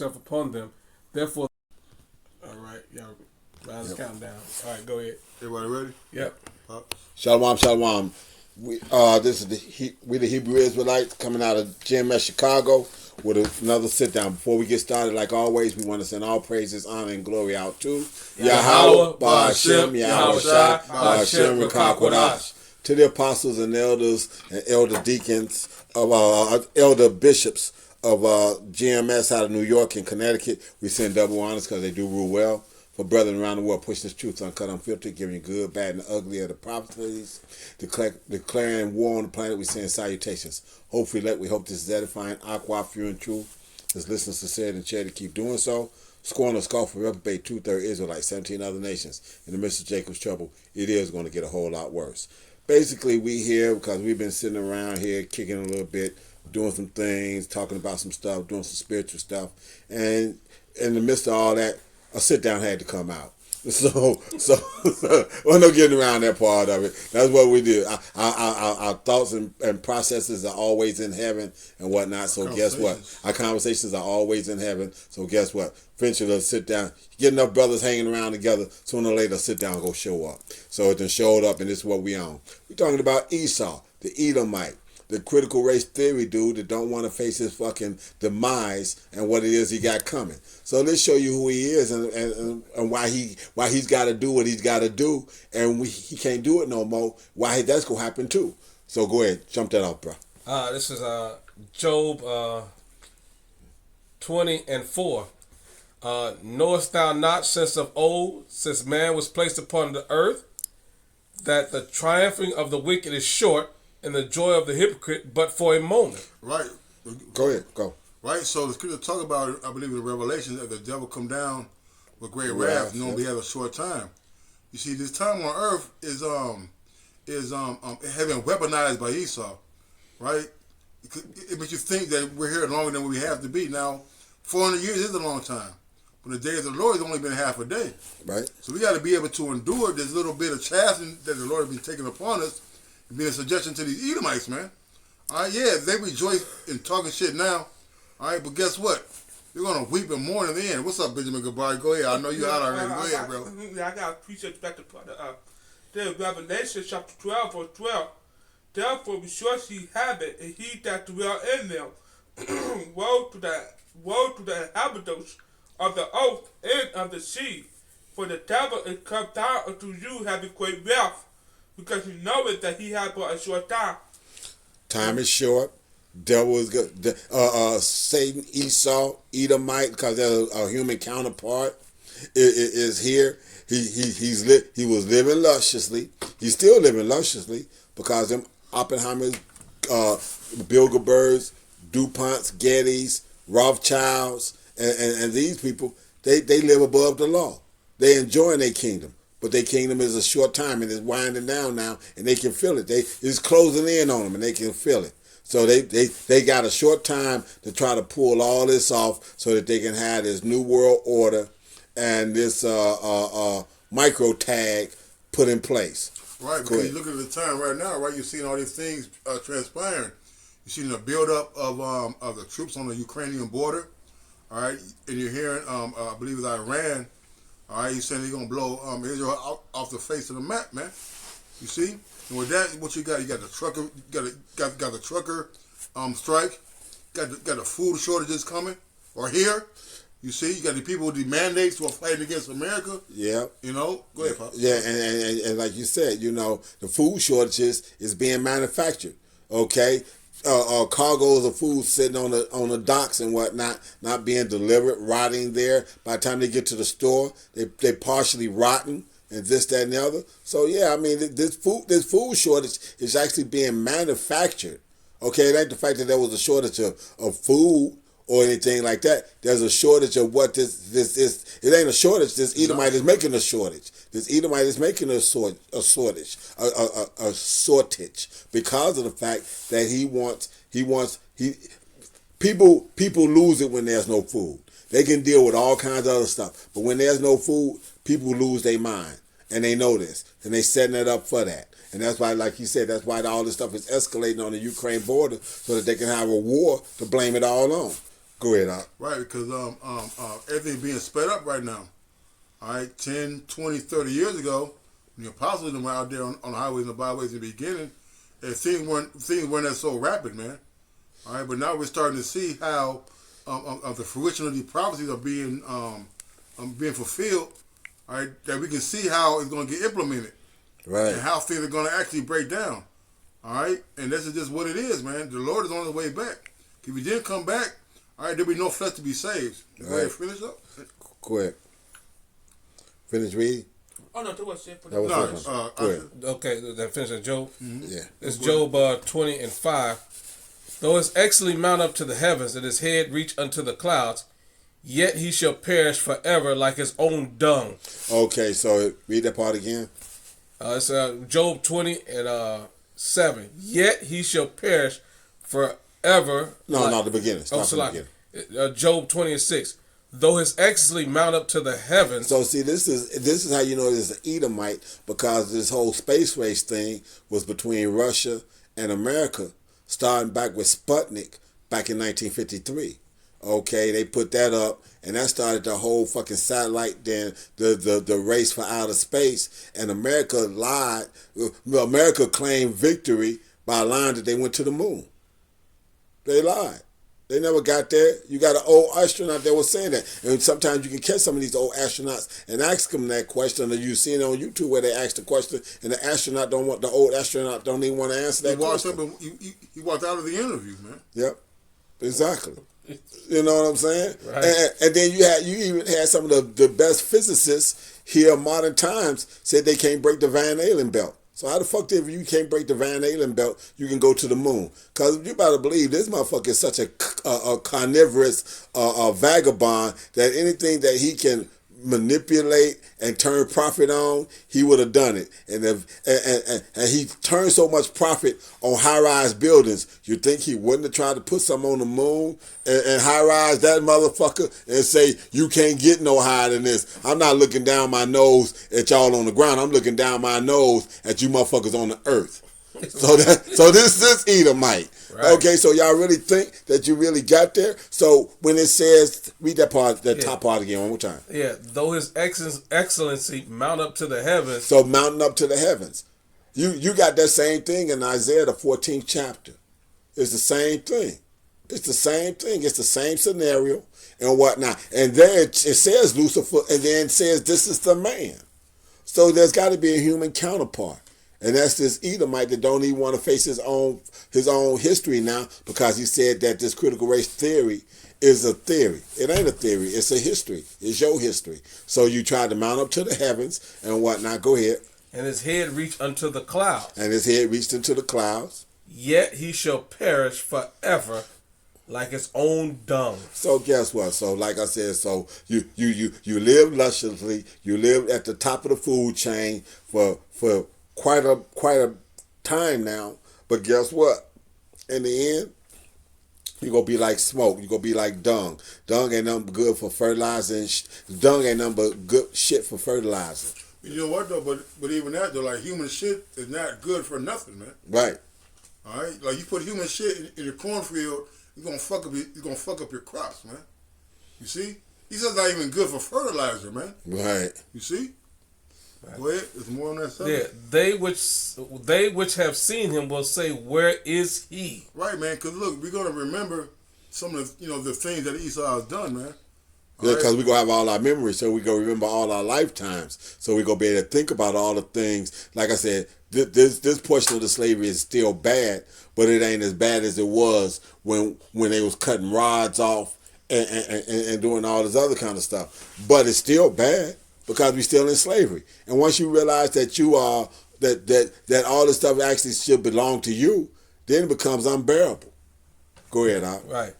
himself upon them. Therefore, all right, y'all, Ryan's counting down. All right, go ahead. Everybody ready? Yep. Shalom, shalom. This is the Hebrew Israelites coming out of GMS Chicago with another sit down. Before we get started, like always, we want to send all praises, honor, and glory out to Yahweh, Ba'ashem, Yahweh Shai, Ba'ashem, Rekakwadash. To the apostles and elders and elder deacons of elder bishops of GMS out of New York and Connecticut, we send double honors because they do rule well. For brethren around the world, pushing this truth uncut, unfiltered, giving you good, bad, and ugly of the prophecies, declaring war on the planet, we send salutations. Hopefully, we hope this is edifying, aqua, pure, and true. As listeners sincerity and charity keep doing so. Scorn or scoff for reprobate, 2/3 Israelites, 17 other nations. In the midst of Jacob's trouble, it is going to get a whole lot worse. Basically, we here because we've been sitting around here kicking a little bit, doing some things, talking about some stuff, doing some spiritual stuff. And in the midst of all that, a sit down had to come out. So we're not getting around that part of it. That's what we do. Our thoughts and processes are always in heaven and whatnot. So guess what? Our conversations are always in heaven. So guess what? Eventually, they'll sit down. Get enough brothers hanging around together. Sooner or later, sit down and go show up. So it done showed up, and this is what we on. We're talking about Esau, the Edomite. The critical race theory dude that don't want to face his fucking demise and what it is he got coming. So let's show you who he is and why he's got to do what he's got to do, and he can't do it no more. Why that's gonna happen too. So go ahead, jump that off, bro. This is Job 20:4. Knowest thou not since of old, since man was placed upon the earth, that the triumphing of the wicked is short, and the joy of the hypocrite, but for a moment. Right. Go ahead. Go. Right. So the scripture talk about, I believe in Revelation, that the devil come down with great wrath, knowing we have a short time. You see, this time on earth is having weaponized by Esau. Right. It makes you think that we're here longer than we have to be. Now, 400 years is a long time. But the day of the Lord has only been half a day. Right. So we got to be able to endure this little bit of chastisement that the Lord has been taking upon us. Being a suggestion to these Edomites, man. All right, yeah, they rejoice in talking shit now. All right, but guess what? They're going to weep and mourn in the end. What's up, Benjamin Goodbye? Go ahead. I know you're out already. Go ahead, bro. I got to appreciate back to the Revelation chapter 12, verse 12. Therefore rejoice ye have it, and he that dwell in them. Woe to the inhabitants of the earth and of the sea. For the devil is come down unto you having great wealth, because you know it that he had but a short time. Time is short. Devil is good. Satan, Esau, Edomite, because there's a human counterpart, is here. He was living lusciously. He's still living lusciously because them Oppenheimers, Bilderbergs, DuPonts, Gettys, Rothschilds, and these people, they live above the law. They enjoy their kingdom. But their kingdom is a short time and it's winding down now, and they can feel it. It's closing in on them and they can feel it. So they got a short time to try to pull all this off so that they can have this new world order and this micro tag put in place. Right, because you look at the time right now, right? You're seeing all these things transpiring. You're seeing the buildup of the troops on the Ukrainian border, all right? And you're hearing, I believe it's Iran. All right, he's saying he's gonna blow Israel off the face of the map, man. You see, and with that, what you got? You got the trucker, got the trucker strike. Got the food shortages coming or here. You see, you got the people with the mandates who are fighting against America. Yeah. You know, go ahead, Pop. Yeah, and like you said, you know, the food shortages is being manufactured. Okay. Cargoes of food sitting on the docks and whatnot, not being delivered, rotting there. By the time they get to the store, they partially rotten and this, that, and the other. So yeah, I mean this food shortage is actually being manufactured. Okay, it ain't the fact that there was a shortage of food or anything like that. There's a shortage of what this is. It ain't a shortage. This Edomite is making a shortage. This Edomite is making a shortage because of the fact that people lose it when there's no food. They can deal with all kinds of other stuff, but when there's no food, people lose their mind, and they know this, and they setting it up for that. And that's why, like you said, that's why all this stuff is escalating on the Ukraine border so that they can have a war to blame it all on. Go ahead, Doc. Right, because everything's being sped up right now. All right, 10, 20, 30 years ago, when the apostles were out there on the highways and the byways in the beginning, and things weren't that so rapid, man. All right, but now we're starting to see how the fruition of these prophecies are being fulfilled. All right, that we can see how it's going to get implemented, Right. and how things are going to actually break down. All right, and this is just what it is, man. The Lord is on the way back. If He didn't come back, all right, there'll be no flesh to be saved. Go ahead, finish up. Go ahead. Finish reading. Oh no, that was it. That was it. Go ahead. Okay, that finishes Job. Yeah. It's Job 20 and 5. Though his excellently mount up to the heavens, and his head reach unto the clouds, yet he shall perish forever like his own dung. Okay, so read that part again. It's Job 20 and 7. Yet he shall perish forever. No, not the beginning. Stop so from the beginning. Job 20 and 6. Though his excellency mount up to the heavens. So see, this is how you know this is an Edomite, because this whole space race thing was between Russia and America, starting back with Sputnik back in 1953. Okay, they put that up, and that started the whole fucking satellite, then the race for outer space, and America lied. America claimed victory by lying that they went to the moon. They lied. They never got there. You got an old astronaut that was saying that. And sometimes you can catch some of these old astronauts and ask them that question, or you see it on YouTube where they ask the question and the old astronaut don't even want to answer that question. He walked out of the interview, man. Yep. Exactly. You know what I'm saying? Right. And then you even had some of the best physicists here in modern times said they can't break the Van Allen belt. So how the fuck if you can't break the Van Allen belt, you can go to the moon? Because you better believe this motherfucker is such a carnivorous vagabond that anything that he can manipulate and turn profit on, he would have done it. And he turned so much profit on high-rise buildings, you think he wouldn't have tried to put something on the moon and high-rise that motherfucker and say, you can't get no higher than this. I'm not looking down my nose at y'all on the ground. I'm looking down my nose at you motherfuckers on the earth. So this is Edomite. Right. Okay, so y'all really think that you really got there? So when it says, read that part, top part again one more time. Yeah, though his excellency mount up to the heavens. So mounting up to the heavens. You got that same thing in Isaiah, the 14th chapter. It's the same thing. It's the same thing. It's the same scenario and whatnot. And there it says Lucifer, and then it says this is the man. So there's got to be a human counterpart. And that's this Edomite that don't even want to face his own history now, because he said that this critical race theory is a theory. It ain't a theory. It's a history. It's your history. So you tried to mount up to the heavens and whatnot. Go ahead. And his head reached unto the clouds. And his head reached into the clouds. Yet he shall perish forever like his own dung. So guess what? So like I said, so you live lusciously. You live at the top of the food chain for quite a time now, but guess what? In the end, you're going to be like smoke. You're going to be like dung. Dung ain't nothing good for fertilizer. Dung ain't nothing but good shit for fertilizer. You know what, though? But even that, though, like, human shit is not good for nothing, man. Right. All right? Like, you put human shit in your cornfield, you're going to fuck up your crops, man. You see? He says not even good for fertilizer, man. Right. You see? Right. Go ahead. There's more on that Yeah, subject. they which have seen him will say, where is he? Right, man. Because look, we're gonna remember some of the things that Esau has done, man. Yeah, because we're going to have all our memories, so we're going to remember all our lifetimes. So we're going to be able to think about all the things. Like I said, this portion of the slavery is still bad, but it ain't as bad as it was when they was cutting rods off and doing all this other kind of stuff. But it's still bad, because we're still in slavery. And once you realize that you are, that all this stuff actually should belong to you, then it becomes unbearable. Go ahead, Al. Right.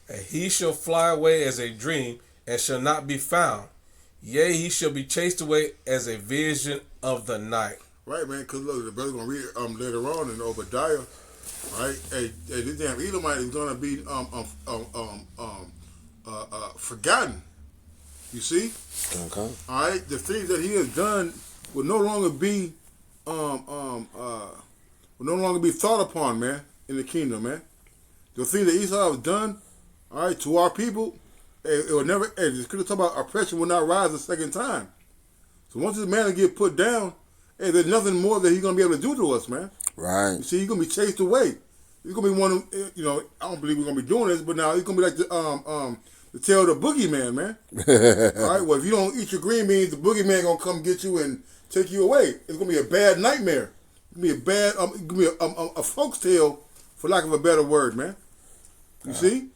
And he shall fly away as a dream, and shall not be found. Yea, he shall be chased away as a vision of the night. Right, man, because look, the brother's going to read it later on in Obadiah, right? Hey, this damn Edomite is going to be forgotten. You see? Okay. All right, the things that he has done will no longer be thought upon, man, in the kingdom, man. The things that Esau has done, All right, to our people, it will never. Hey, the scripture talk about oppression will not rise a second time. So once this man will get put down, hey, there's nothing more that he's gonna be able to do to us, man. Right. You see, he's gonna be chased away. He's gonna be one of, you know, I don't believe we're gonna be doing this, but now he's gonna be like the tail of the boogeyman, man. All right, well, if you don't eat your green beans, the boogeyman gonna come get you and take you away. It's gonna be a bad nightmare. It's gonna be a bad, it's gonna be a folk's tale, for lack of a better word, man. You see?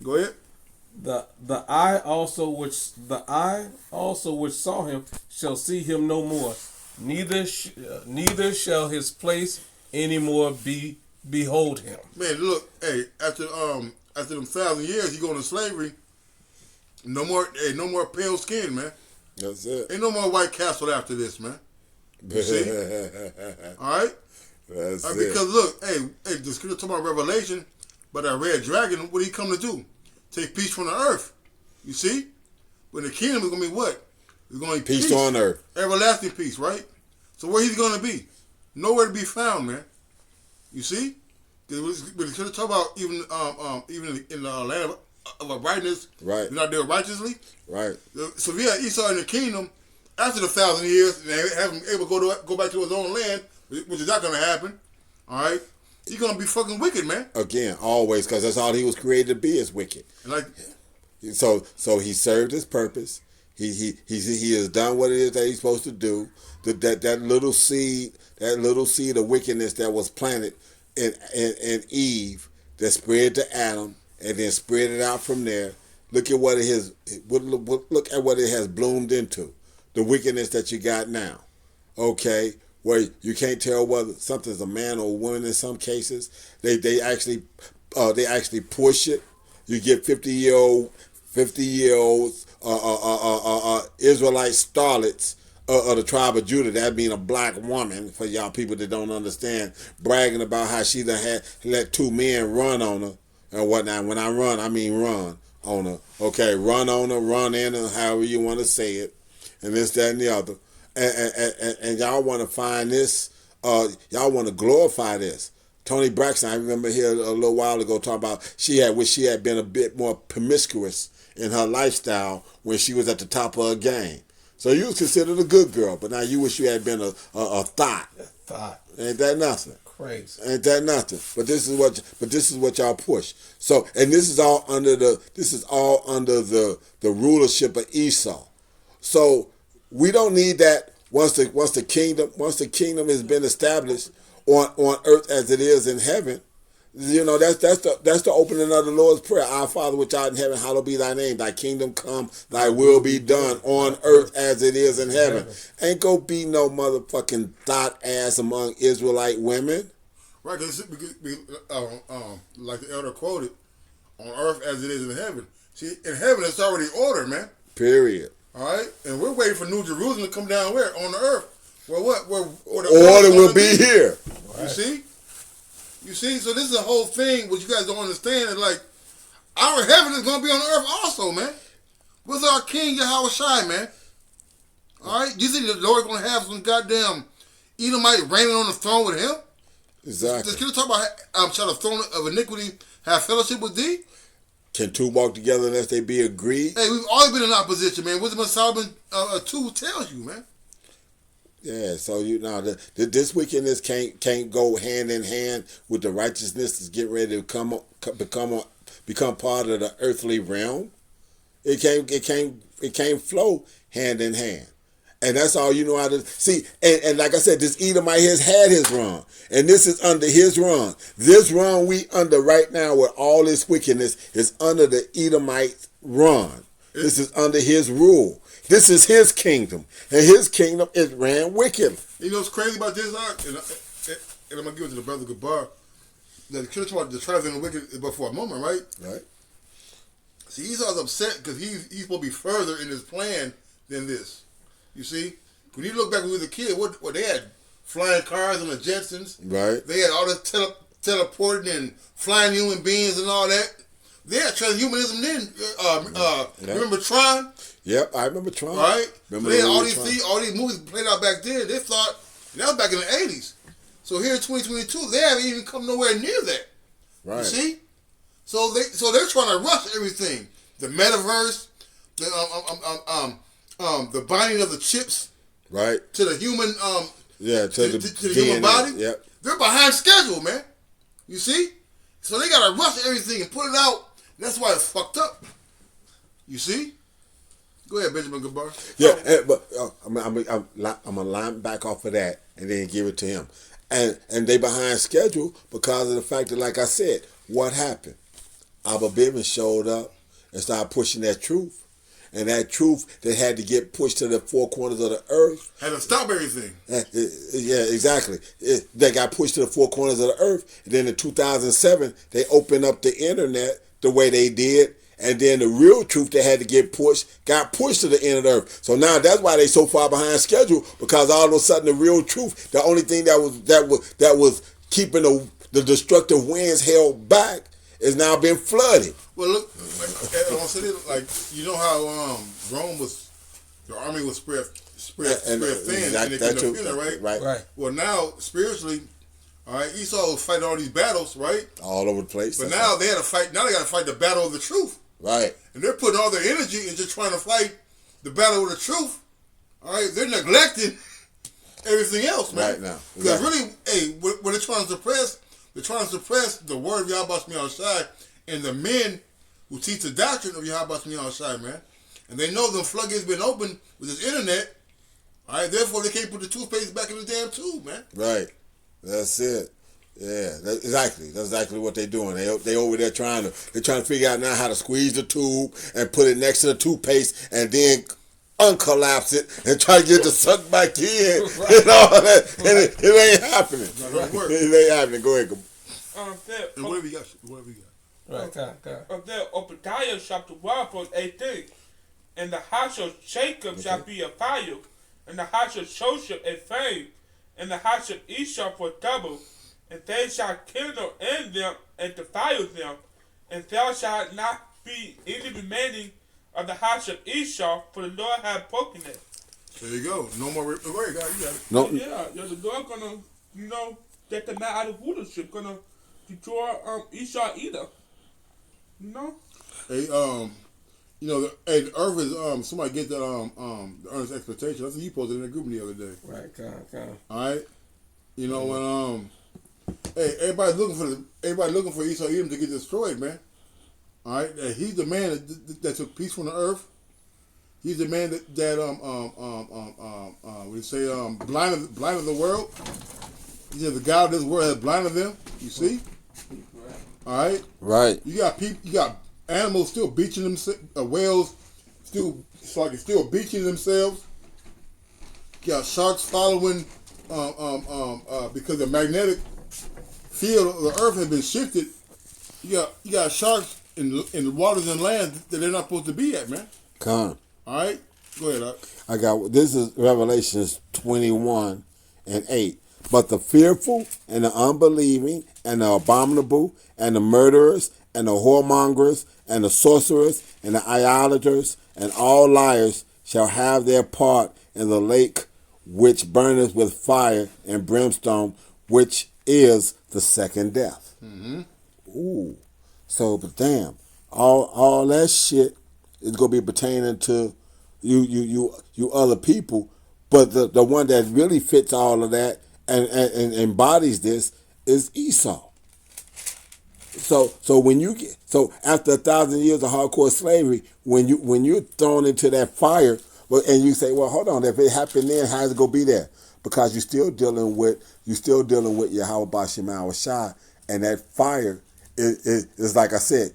Go ahead. The eye also which saw him shall see him no more, neither shall his place any more behold him. Man, look, hey, after them 1,000 years, he going to slavery. No more pale skin, man. That's it. Ain't no more White Castle after this, man. You see? All right? That's it. Because look, hey, the scripture talking about Revelation, but that red dragon, what did he come to do? Take peace from the earth. You see? But the kingdom is going to be what? It's going to be Peace on earth. Everlasting peace, right? So where he's going to be? Nowhere to be found, man. You see? Because the scripture talk about even in the land of uprightness, right? You're not there righteously, right? So if you had Esau in the kingdom after the 1,000 years, and they have him able to go back to his own land, which is not going to happen. All right, he's going to be fucking wicked, man. Again, always, because that's all he was created to be, is wicked. And like, so he served his purpose. He has done what it is that he's supposed to do. That little seed of wickedness that was planted in Eve, that spread to Adam, and then spread it out from there. Look at what it has. Look at what it has bloomed into. The wickedness that you got now. Okay, where you can't tell whether something's a man or a woman in some cases. They actually push it. You get 50-year-old Israelite starlets of the tribe of Judah, that being a black woman, for y'all people that don't understand, bragging about how she done had let two men run on her and whatnot. When I run, I mean run on her. Okay, run on her, run in her, however you want to say it, and this, that, and the other. And y'all want to find this, y'all want to glorify this. Tony Braxton, I remember here a little while ago talking about she had been a bit more promiscuous in her lifestyle when she was at the top of her game. So you was considered a good girl, but now you wish you had been a thought. Ain't that nothing? Crazy. Ain't that nothing? But this is what y'all push. So, and this is all under the rulership of Esau. So we don't need that once the kingdom has been established on earth as it is in heaven. You know, that's the opening of the Lord's Prayer. Our Father which art in heaven, hallowed be thy name. Thy kingdom come, thy will be done on earth as it is in heaven. Ain't go be no motherfucking thought ass among Israelite women. Right, because like the elder quoted, on earth as it is in heaven. See, in heaven it's already ordered, man. Period. All right, and we're waiting for New Jerusalem to come down where? On the earth. Well, what? Where the order will be here. Right. You see? So this is a whole thing, what you guys don't understand, is like, our heaven is going to be on the earth also, man. Where's our King Yahweh Shai, man? All right? You think the Lord going to have some goddamn Edomite reigning on the throne with him? Exactly. Can you talk about shall the throne of iniquity have fellowship with thee? Can two walk together unless they be agreed? Hey, we've always been in opposition, man. Wisdom of Solomon 2 tells you, man. Yeah, so this wickedness can't go hand in hand with the righteousness that's getting ready to become part of the earthly realm. It can't flow hand in hand. And that's all you know how to see. And like I said, this Edomite has had his run. And this is under his run. This run we under right now with all this wickedness is under the Edomite run. This is under his rule. This is his kingdom. And his kingdom is ran wicked. You know what's crazy about this, and I'm going to give it to the brother Gabar. The church about the trials and the wicked but for a moment, right? Right. See, Esau's upset because he's supposed to be further in his plan than this. You see? When you look back when we was a kid, what they had? Flying cars and the Jetsons. Right. They had all this teleporting and flying human beings and all that. They had transhumanism then. Remember Tron? Yep, I remember Tron. Right? Remember so they had all these movies played out back then. They thought, that was back in the 80s. So here in 2022, they haven't even come nowhere near that. Right. You see? So they're trying to rush everything. The metaverse, the binding of the chips Right. to the human To the human body. Yep. They're behind schedule, man. You see? So they gotta rush everything and put it out. That's why it's fucked up. You see? Go ahead, Benjamin Gabar. Yeah, but I'm gonna line back off of that and then give it to him. And they behind schedule because of the fact that, like I said, what happened? Abba Bivens showed up and started pushing that truth. And that truth that had to get pushed to the four corners of the earth. Had to stop everything. Yeah, exactly. They got pushed to the four corners of the earth. And then in 2007, they opened up the internet the way they did. And then the real truth that had to get pushed got pushed to the end of the earth. So now that's why they so far behind schedule, because all of a sudden the real truth, the only thing that was keeping the destructive winds held back, is now being flooded. Well, look, like you know how Rome was, the army was spread thin, and they couldn't defend it, Right. Well, now spiritually, all right, Esau was fighting all these battles, right? All over the place. But now they had to fight. Now they got to fight the battle of the truth. Right. And they're putting all their energy into trying to fight the battle of the truth. All right, they're neglecting everything else, man. Right now. Because really, hey, when they're trying to suppress the word of Yahweh Shemi Shai and the men who teach the doctrine of Yahweh Shemi Shai, man. And they know the floodgates been open with this internet. All right, therefore they can't put the toothpaste back in the damn tube, man. Right. That's it. Yeah, exactly. That's exactly what they're doing. They over there trying to figure out now how to squeeze the tube and put it next to the toothpaste and then uncollapse it and try to get the suck back in and all that. And it ain't happening. It ain't happening. Go ahead. Whatever you got. Right, there, Obadiah chapter 1 verse 18. And the house of Jacob shall be a fire, and the house of Joseph a flame, and the house of Esau for double, and they shall kindle in them and defile them, and there shall not be any remaining of the house of Esau, for the Lord hath broken it. There you go. No more. Go ahead, God. You got it. No. Yeah, the Lord gonna, get them out of rulership, gonna destroy Esau either. Hey, the earth is somebody get that the earth's expectation. That's what you posted in the group the other day. Right, kind. All right, when everybody's looking for Esau Edom to get destroyed, man. All right, he's the man that took peace from the earth. He's the man that blinded the world. He said the God of this world has blinded them. You see. All right. Right. You got people. You got animals still beaching themselves. Whales still beaching themselves. You got sharks following because the magnetic field of the earth has been shifted. You got sharks in the waters and land that they're not supposed to be at, man. Come. All right. Go ahead. I got this is Revelations 21:8. But the fearful and the unbelieving and the abominable and the murderers and the whoremongers and the sorcerers and the idolaters and all liars shall have their part in the lake which burneth with fire and brimstone, which is the second death. Mm-hmm. Ooh. So, but damn, all that shit is gonna be pertaining to you other people. But the one that really fits all of that and embodies this is Esau. So when you get after 1,000 years of hardcore slavery, when you're thrown into that fire, and you say, well, hold on, if it happened then, how's it gonna be there? Because you're still dealing with Yahweh Bashim Shai, and that fire is like I said,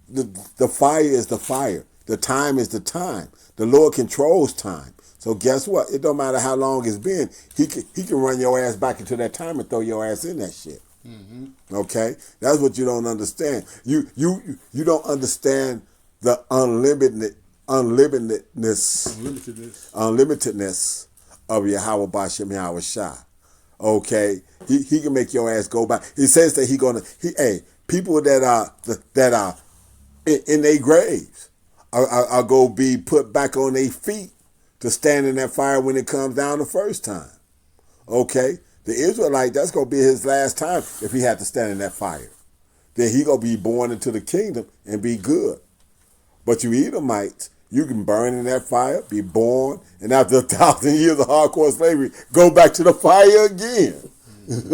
the fire is the fire. The time is the time. The Lord controls time. So guess what? It don't matter how long it's been. He can run your ass back into that time and throw your ass in that shit. Mm-hmm. Okay, that's what you don't understand. You don't understand the unlimitedness of Yahweh Bashim Yahweh Shai. Okay, he can make your ass go by. He says that people that are in their graves are go be put back on their feet to stand in that fire when it comes down the first time. Okay? The Israelite, that's going to be his last time if he had to stand in that fire. then he gonna be born into the kingdom and be good. But you Edomites, you can burn in that fire, be born, and after 1,000 years of hardcore slavery, go back to the fire again.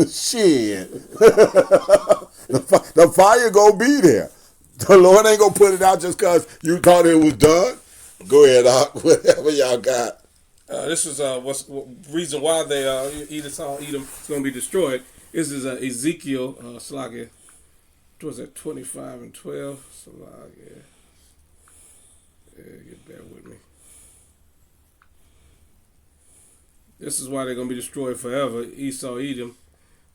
Shit. The fire gonna be there. The Lord ain't gonna put it out just because you thought it was done. Go ahead, Doc. Whatever y'all got. This is reason why they Edom is going to be destroyed. This is Ezekiel Salakia. What was that? 25 and 12. Salakia. Get bear with me. This is why they're going to be destroyed forever. Esau, Edom.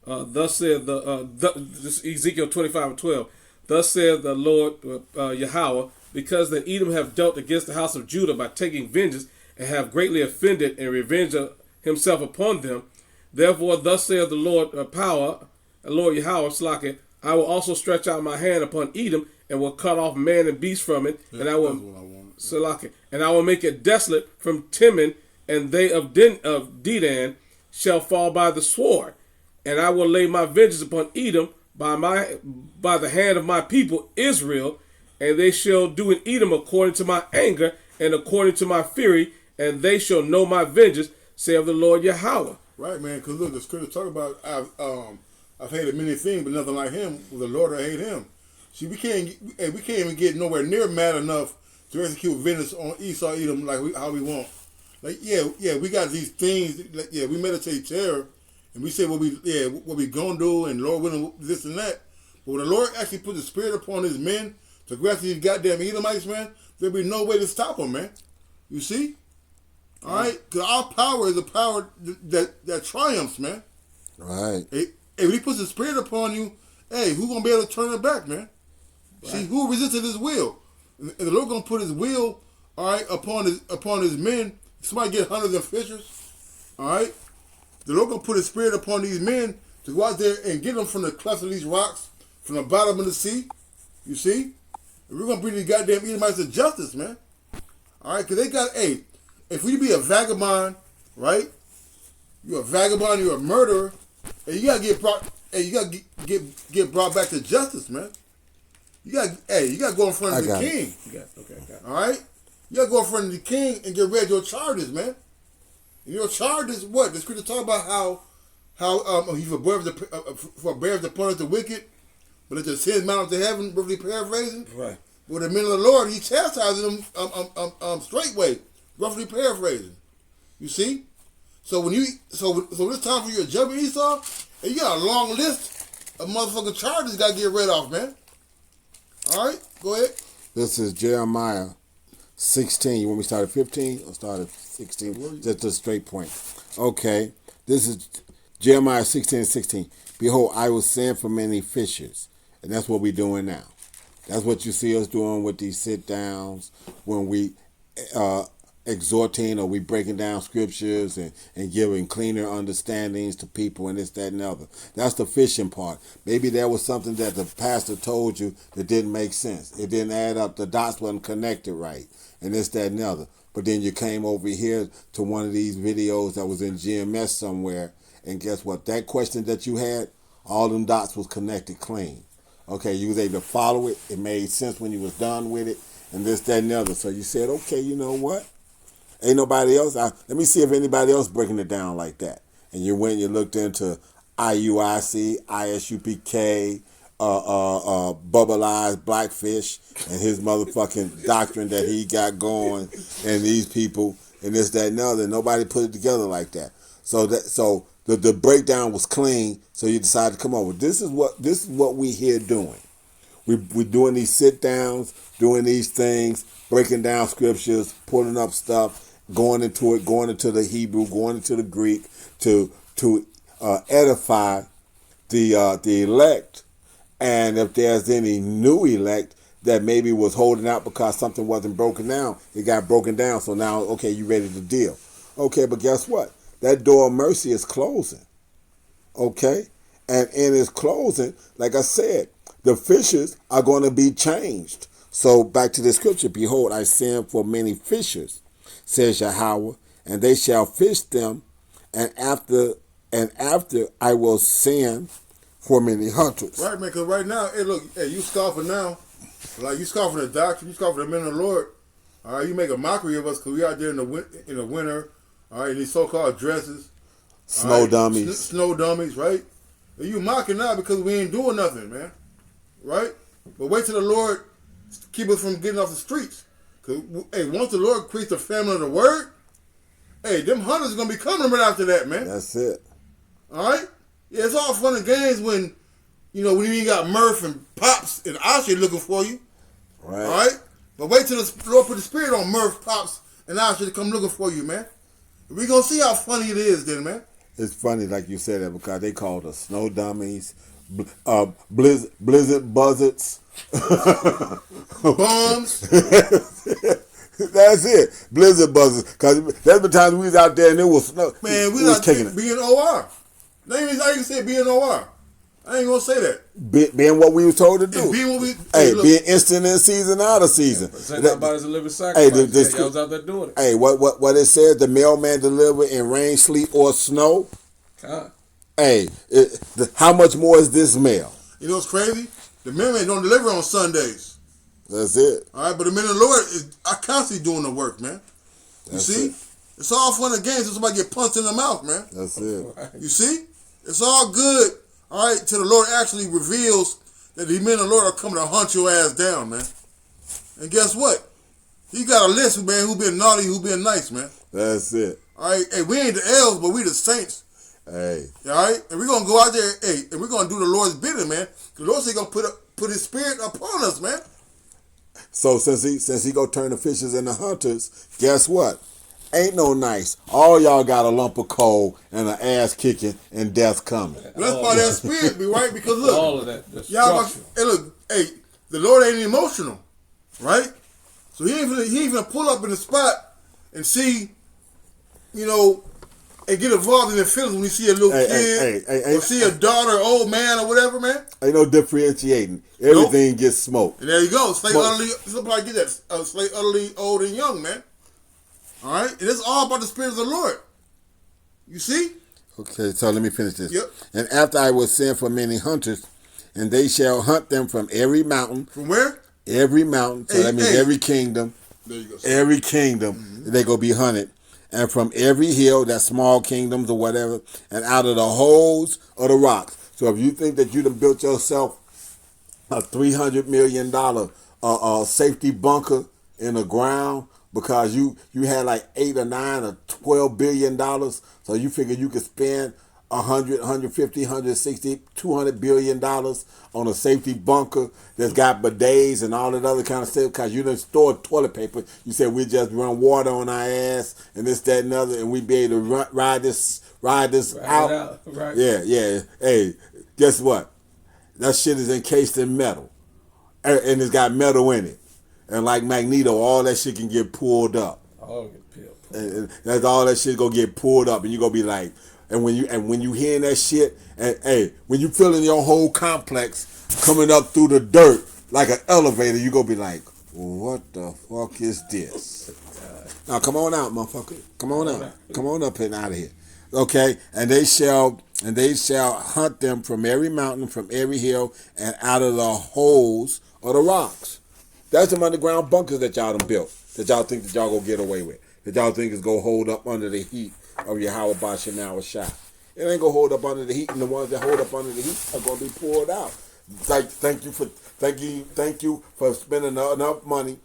Thus said this Ezekiel 25 and 12. Thus said the Lord Yahweh, because that Edom have dealt against the house of Judah by taking vengeance, and have greatly offended and revenged himself upon them. Therefore, thus saith the Lord Lord Yahweh, Slaket, I will also stretch out my hand upon Edom, and will cut off man and beast from it, and I will Slaket, and I will make it desolate from Timon, and they of Dedan shall fall by the sword, and I will lay my vengeance upon Edom by the hand of my people Israel, and they shall do in Edom according to my anger and according to my fury, and they shall know my vengeance, saith the Lord Yahweh. Right, man, because look, the scripture talk about, I've hated many things, but nothing like him. Well, the Lord will hate him. See, we can't even get nowhere near mad enough to execute vengeance on Esau, Edom, like how we want. Like, yeah, we got these things. Like, we meditate terror, and we say what we gonna do, and Lord willing this and that. But when the Lord actually put the Spirit upon His men to go after these goddamn Edomites, man, there'll be no way to stop them, man. You see? All right? Because our power is a power that triumphs, man. Right. If He puts the Spirit upon you, hey, who's going to be able to turn it back, man? Right. See, who resisted His will? And the Lord going to put His will, all right, upon His men. Somebody get hunters and fishers, all right? The Lord going to put His Spirit upon these men to go out there and get them from the clefts of these rocks, from the bottom of the sea. You see? And we're going to bring these goddamn Edomites to justice, man. All right? Because they got, if we be a vagabond, right? You're a vagabond, you're a murderer, and you got to get brought back to justice, man. You got to go in front of the king. All right? You got to go in front of the king and get rid of your charges, man. And your charges, what? The scripture talk about how he forbears the punish the wicked, but let the sins mount to heaven, roughly paraphrasing. Right. With the men of the Lord, He chastises them straightway, roughly paraphrasing. You see? So when it's time for you to jump Esau, and you got a long list of motherfucking charges you got to get rid of, man. All right, go ahead. This is Jeremiah 16. You want me to start at 15 or start at 16? Just a straight point. Okay. This is Jeremiah 16:16. Behold, I will send for many fishers. And that's what we're doing now. That's what you see us doing with these sit-downs when we exhorting or we breaking down scriptures and giving cleaner understandings to people and this, that, and the other. That's the fishing part. Maybe there was something that the pastor told you that didn't make sense. It didn't add up. The dots wasn't connected right and this, that, and the other. But then you came over here to one of these videos that was in GMS somewhere, and guess what? That question that you had, all them dots was connected clean. Okay, you was able to follow it. It made sense when you was done with it, and this, that, and the other. So you said, okay, you know what? Ain't nobody else. Let me see if anybody else breaking it down like that. And you went and you looked into IUIC, ISUPK, Bubble Eyes Blackfish, and his motherfucking doctrine that he got going, and these people, and this, that, and the other. Nobody put it together like that. So the breakdown was clean. So you decided to come over. This is what we here doing. We're doing these sit downs, doing these things, breaking down scriptures, pulling up stuff, going into the Hebrew, going into the Greek to edify the elect. And if there's any new elect that maybe was holding out because something wasn't broken down, it got broken down. So now, okay, you ready to deal. Okay, but guess what? That door of mercy is closing. Okay? And in its closing, like I said, the fishers are going to be changed. So back to the scripture, behold, I send for many fishers, says Yahweh, and they shall fish them, and after I will send for many hunters. Right, man, because right now, hey, look, hey, you scoffing now. Like, you scoffing the doctrine, you scoffing the men of the Lord. All right, you make a mockery of us because we out there in the winter, all right, in these so-called dresses. Snow right? dummies. Snow dummies, right? And you mocking now because we ain't doing nothing, man. Right? But wait till the Lord keep us from getting off the streets. Because, hey, once the Lord creates the family of the word, hey, them hunters are going to be coming right after that, man. That's it. All right? Yeah, it's all fun and games when, you know, when you ain't got Murph and Pops and Ashley looking for you. Right. All right? But wait till the Lord put the spirit on Murph, Pops, and Ashley to come looking for you, man. We going to see how funny it is then, man. It's funny, like you said that, because they called us snow dummies, blizzard buzzards. Bums. That's it. Blizzard buzzards. Because there's been times we was out there and it was snow. Man, we was not kicking it. being OR. I ain't say being OR. I ain't gonna say that. Being what we was told to do. And being what we being instant in season, out of season. Present our bodies a living sacrifice. Y'all was out there doing it. Hey, what it says, the mailman delivered in rain, sleet, or snow. God. Hey, how much more is this mail? You know what's crazy? The men don't deliver on Sundays. That's it. All right, but the men of the Lord are constantly doing the work, man. You see? It's all fun and games until somebody get punched in the mouth, man. That's it. Right. You see? It's all good, all right, till the Lord actually reveals that the men of the Lord are coming to hunt your ass down, man. And guess what? He got a list, man, who been naughty, who been nice, man. That's it. All right? Hey, we ain't the elves, but we the saints. Hey. All right? And we're going to go out there, hey, and we're going to do the Lord's bidding, man. The Lord said he's going to put his spirit upon us, man. So since he go turn the fishers into hunters, guess what? Ain't no nice. All y'all got a lump of coal and an ass kicking and death coming. Well, that's why that spirit be right, because look. All of that. Y'all, hey, look, hey, the Lord ain't emotional, right? So he ain't gonna pull up in the spot and see, you know, and get involved in their feelings when you see a little kid or see a daughter, old man, or whatever, man. Ain't no differentiating. Everything gets smoked. And there you go. Slay utterly, somebody get that. Slay utterly old and young, man. All right? And it's all about the spirit of the Lord. You see? Okay, so let me finish this. Yep. And after I will send for many hunters, and they shall hunt them from every mountain. From where? Every mountain. So that means every kingdom. There you go. Every kingdom, they go be hunted. And from every hill, that's small kingdoms or whatever, and out of the holes of the rocks. So if you think that you done built yourself a $300 million safety bunker in the ground because you had like 8 or 9 or $12 billion, so you figure you could spend 100, 150, 160, $200 billion on a safety bunker that's got bidets and all that other kind of stuff because you done stored toilet paper. You said we just run water on our ass and this, that, and other, and we be able to ride this out. Right. Yeah. Hey, guess what? That shit is encased in metal. And it's got metal in it. And like Magneto, all that shit can get pulled up. All get peeled. And that's all that shit gonna get pulled up, and you gonna be like, and when you hearing that shit, and hey, when you feeling your whole complex coming up through the dirt like an elevator, you gonna be like, what the fuck is this? Now come on out, motherfucker. Come on out. Come on up and out of here. Okay, and they shall hunt them from every mountain, from every hill, and out of the holes of the rocks. That's them underground bunkers that y'all done built, that y'all think that y'all gonna get away with, that y'all think is gonna hold up under the heat of your Howard Bosch and now shot. It ain't gonna hold up under the heat, and the ones that hold up under the heat are gonna be poured out. Like thank you for spending enough money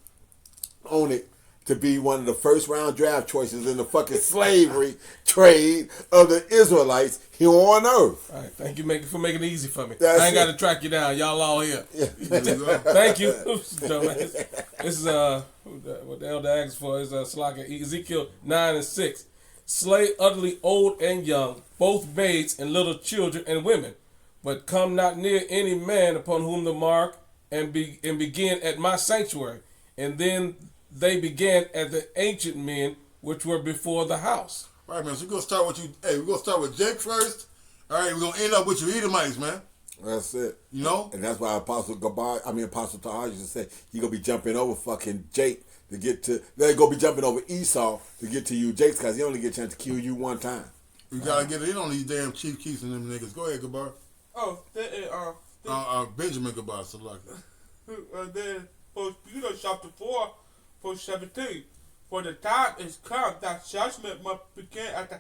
on it to be one of the first round draft choices in the fucking slavery trade of the Israelites here on earth. All right, thank you for making it easy for me. That's I ain't got to track you down. Y'all all here. Yeah. Thank you. Dumbass. This is what the elder asks for is Ezekiel 9:6. Slay utterly old and young, both maids and little children and women, but come not near any man upon whom the mark and begin at my sanctuary. And then they began at the ancient men which were before the house. All right, man. So we're gonna start with you. Hey, we're gonna start with Jake first. All right, we're gonna end up with your Edomites, man. That's it. You know? And that's why Apostle Tahar used to say he gonna be jumping over fucking Jake to get to. They're gonna be jumping over Esau to get to you, Jake, because he only get a chance to kill you one time. We gotta get in on these damn Chief Keefs and them niggas. Go ahead, Gabar. Oh, Benjamin goodbye, so like then First Peter chapter 4, verse 17. For the time is come that judgment must begin at the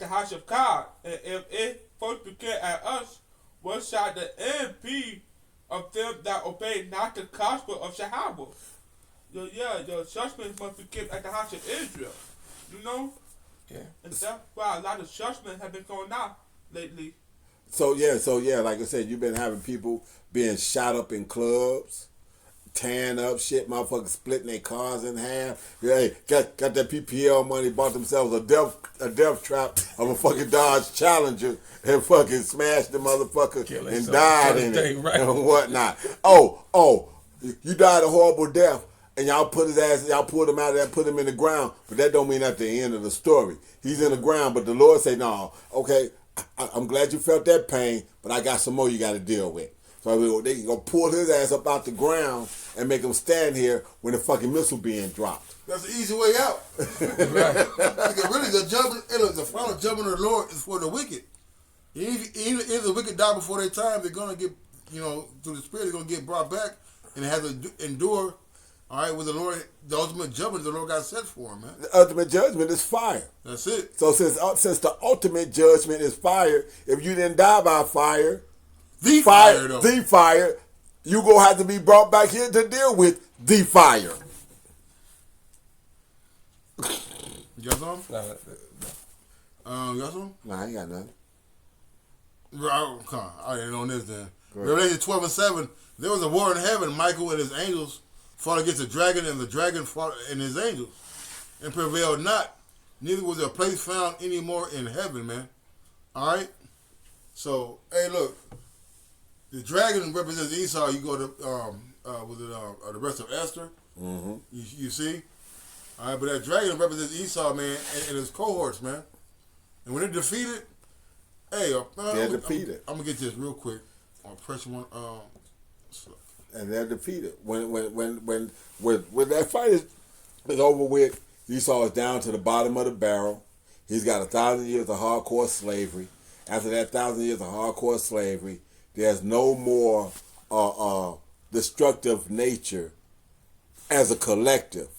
house of God, and if it first begin at us, what shall the end be of them that obey not the gospel of Jehovah? The judgment must begin at the house of Israel. You know? Yeah. And that's why a lot of judgment have been going on lately. So yeah, like I said, you've been having people being shot up in clubs, tearing up shit, motherfuckers splitting their cars in half. Hey, got that PPL money, bought themselves a death trap of a fucking Dodge Challenger and fucking smashed the motherfucker and died in it and whatnot. Oh, you died a horrible death. And y'all pulled him out of there, put him in the ground. But that don't mean that's the end of the story. He's in the ground, but the Lord say, no, okay, I'm glad you felt that pain, but I got some more you got to deal with. So they gonna pull his ass up out the ground and make him stand here when the fucking missile being dropped. that's the easy way out. Because really, the final judgment of the Lord is for the wicked. If the wicked die before their time, they're gonna get, through the Spirit, they're gonna get brought back and have to endure. All right, with the Lord, the ultimate judgment the Lord got set for him, man. The ultimate judgment is fire. That's it. So since the ultimate judgment is fire, if you didn't die by fire, the fire, you gonna have to be brought back here to deal with the fire. You got something? No. You got something? Nah, I ain't got nothing. Okay, I ain't on this then. Revelation 12:7. There was a war in heaven. Michael and his angels fought against the dragon, and the dragon fought and his angels, and prevailed not. Neither was there a place found any more in heaven, man. All right. So, hey, look, the dragon represents Esau. You go to the rest of Esther. Mm-hmm. You see, all right. But that dragon represents Esau, man, and his cohorts, man. And when they're defeated, hey, they're defeated. I'm gonna get this real quick. I'll press one. And they're defeated. When that fight is over with, Esau is down to the bottom of the barrel. He's got 1,000 years of hardcore slavery. After that 1,000 years of hardcore slavery, there's no more destructive nature as a collective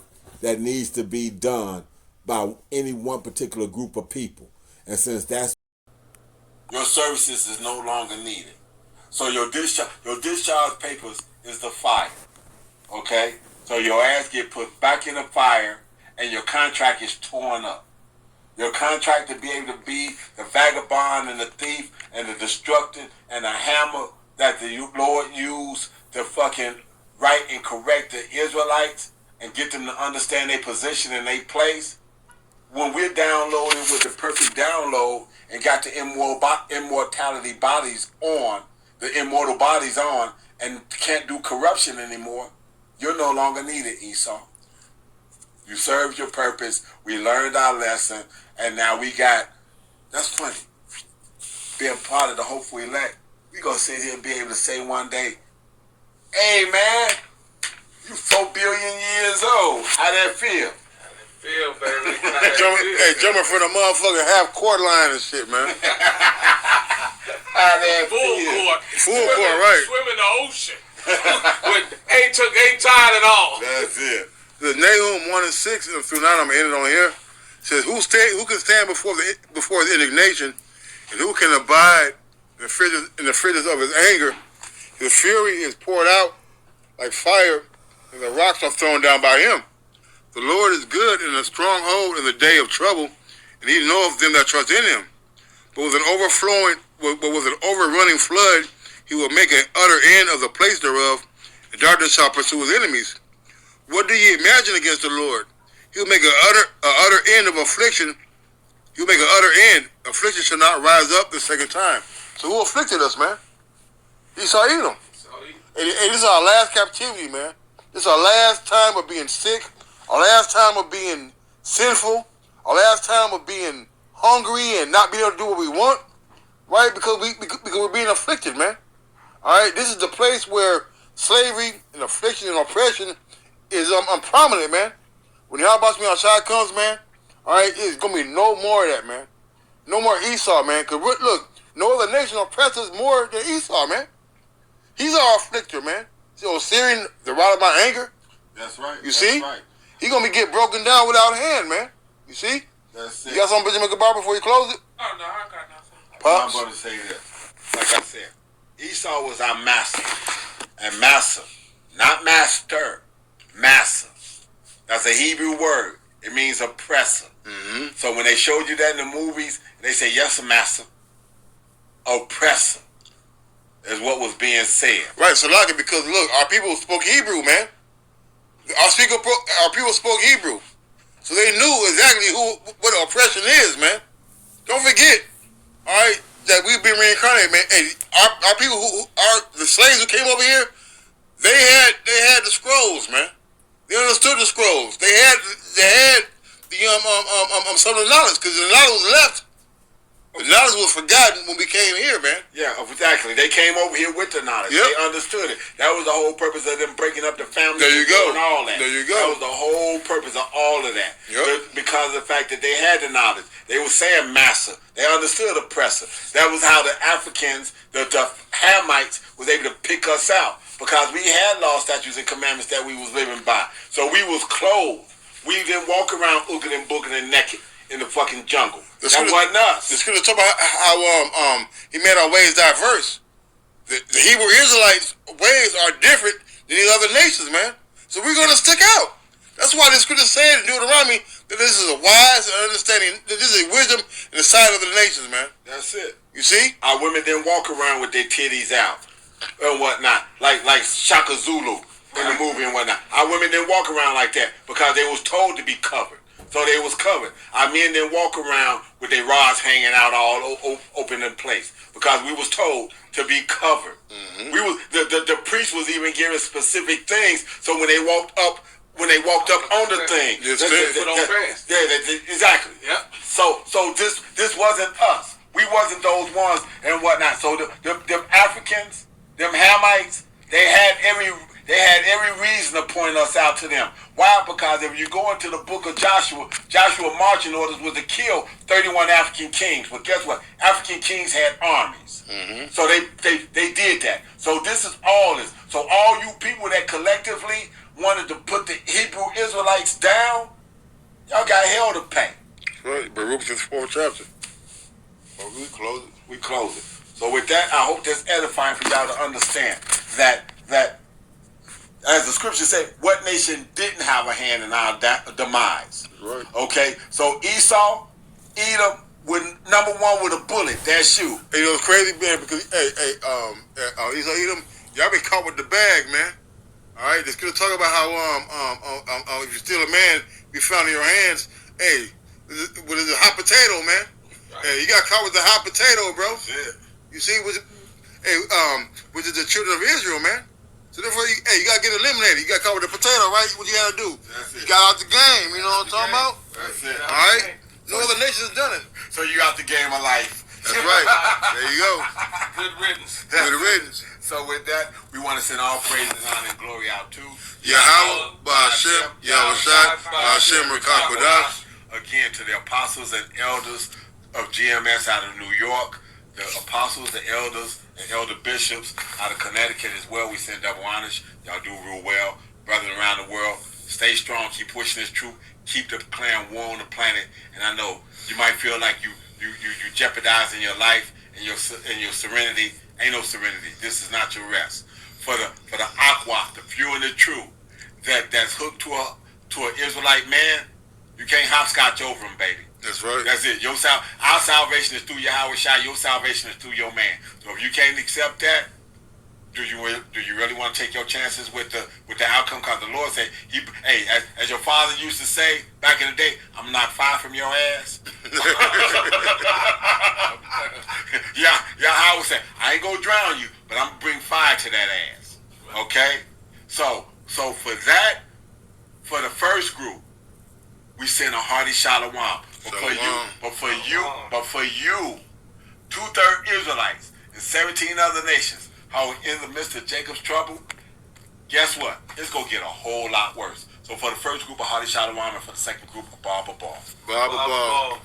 that needs to be done by any one particular group of people. And since that's your services is no longer needed. So your discharge papers is the fire, okay? So your ass get put back in the fire, and your contract is torn up. Your contract to be able to be the vagabond and the thief and the destructive and the hammer that the Lord used to fucking right and correct the Israelites and get them to understand their position and their place. When we're downloaded with the perfect download and got the immortality bodies on, the immortal bodies on, and can't do corruption anymore, you're no longer needed, Esau. You served your purpose. We learned our lesson, and now we got, that's funny, being part of the hopeful elect. We gonna sit here and be able to say one day, hey man, you 4 billion years old. How that feel? Feel, baby. Jumping from the motherfucking half court line and shit, man. Full court, right? Swim in the ocean. ain't tired at all. That's it. The Nahum 1:6 and through 9, I'm gonna end it on here. Says, who can stand before his indignation, and who can abide in the fridges of his anger? His fury is poured out like fire, and the rocks are thrown down by him. The Lord is good in a stronghold in the day of trouble, and he knoweth them that trust in him. But with an overrunning flood, he will make an utter end of the place thereof, and darkness shall pursue his enemies. What do ye imagine against the Lord? He'll make an utter end of affliction. He'll make an utter end. Affliction shall not rise up the second time. So who afflicted us, man? Esau Edom. And this is our last captivity, man. This is our last time of being sick, our last time of being sinful, our last time of being hungry and not being able to do what we want, right? Because we're being afflicted, man. All right, this is the place where slavery and affliction and oppression is prominent, man. When the Yahweh Shai comes, man, all right, it's gonna be no more of that, man. No more Esau, man. Cause look, No other nation oppressed us more than Esau, man. He's our afflictor, man. So Syrian, the rod of my anger. That's right. You see? Right. He gonna be get broken down without a hand, man. You see? That's it. You got something, Benjamin Gabar, before you close it? Oh, no, I got nothing. Pops? I'm going to say this. Like I said, Esau was our master. And master, not master, master. That's a Hebrew word. It means oppressor. Mm-hmm. So when they showed you that in the movies, they say, yes, master. Oppressor is what was being said. Right, so like it, because look, our people spoke Hebrew, man. Our people spoke Hebrew. So they knew exactly what oppression is, man. Don't forget, all right, that we've been reincarnated, man. Hey, our people the slaves who came over here, they had the scrolls, man. They understood the scrolls. They had the some of the knowledge, because the knowledge was left. The knowledge was forgotten when we came here, man. Yeah, exactly. They came over here with the knowledge. Yep. They understood it. That was the whole purpose of them breaking up the family. There you go. And all that. There you go. That was the whole purpose of all of that. Yep. Because of the fact that they had the knowledge. They were saying master. They understood oppressor. That was how the Africans, the Hamites, was able to pick us out. Because we had laws, statutes, and commandments that we was living by. So we was clothed. We didn't walk around ooking and booking and naked in the fucking jungle. That wasn't us. The scripture talk about how he made our ways diverse. The Hebrew Israelites' ways are different than these other nations, man. So we're gonna stick out. That's why the scripture said in Deuteronomy that this is a wise and understanding. That this is wisdom in the sight of the nations, man. That's it. You see, our women didn't walk around with their titties out and whatnot, like Shaka Zulu in the movie and whatnot. Our women didn't walk around like that because they was told to be covered. So they was covered. Our men didn't walk around with their rods hanging out all open in place because we was told to be covered. Mm-hmm. We was the priest was even giving specific things. So when they walked up on the thing, exactly. Yeah. So this wasn't us. We wasn't those ones and whatnot. So the Africans, them Hamites, they had every reason to point us out to them. Why? Because if you go into the book of Joshua marching orders was to kill 31 African kings. But guess what? African kings had armies. Mm-hmm. So they did that. So this is all this. So all you people that collectively wanted to put the Hebrew Israelites down, y'all got hell to pay. Right, Baruch the 4th chapter. Well, we close it. So with that, I hope that's edifying for y'all to understand that as the scripture said, what nation didn't have a hand in our demise? Right. Okay, so Esau, Edom, number one with a bullet. That's you. Hey, you know, it's crazy, man, because Esau, Edom, y'all been caught with the bag, man. All right, just gonna talk about how if you steal a man, be found in your hands. Hey, what is a hot potato, man? Right. Hey, you got caught with the hot potato, bro. Yeah. You see, which is the children of Israel, man. So therefore, you gotta get eliminated. You got caught with the potato, right? What you gotta do? That's it. You got out the game. You know what I'm talking about? That's it. All right. No other nation's done it. So you out the game of life. That's right. There you go. Good riddance. Good riddance. So with that, we want to send all praises, honor, and glory out to Yahweh, Ba'ashem, Yahushai, Ba'ashem, Rakakodash. Again, to the apostles and elders of GMS out of New York, the apostles, the elders, and elder bishops out of Connecticut as well. We send double honors. Y'all do real well. Brothers around the world, stay strong. Keep pushing this truth. Keep declaring war on the planet. And I know you might feel like you jeopardizing your life and your serenity. Ain't no serenity. This is not your rest. For the aqua, the pure and the true, that's hooked to an Israelite man, you can't hopscotch over him, baby. That's right. That's it. Our salvation is through Yahweh Shai. Your salvation is through your man. So if you can't accept that, do you really want to take your chances with the outcome? Because the Lord said, as your father used to say back in the day, I'm not far from your ass. Yahweh said, I ain't gonna drown you, but I'm gonna bring fire to that ass. Okay? So for that, for the first group, we send a hearty shalom. But for you, 2/3 Israelites and 17 other nations, how in the midst of Jacob's trouble, guess what? It's going to get a whole lot worse. So for the first group, a hearty shalom, and for the second group, a bar. Baba.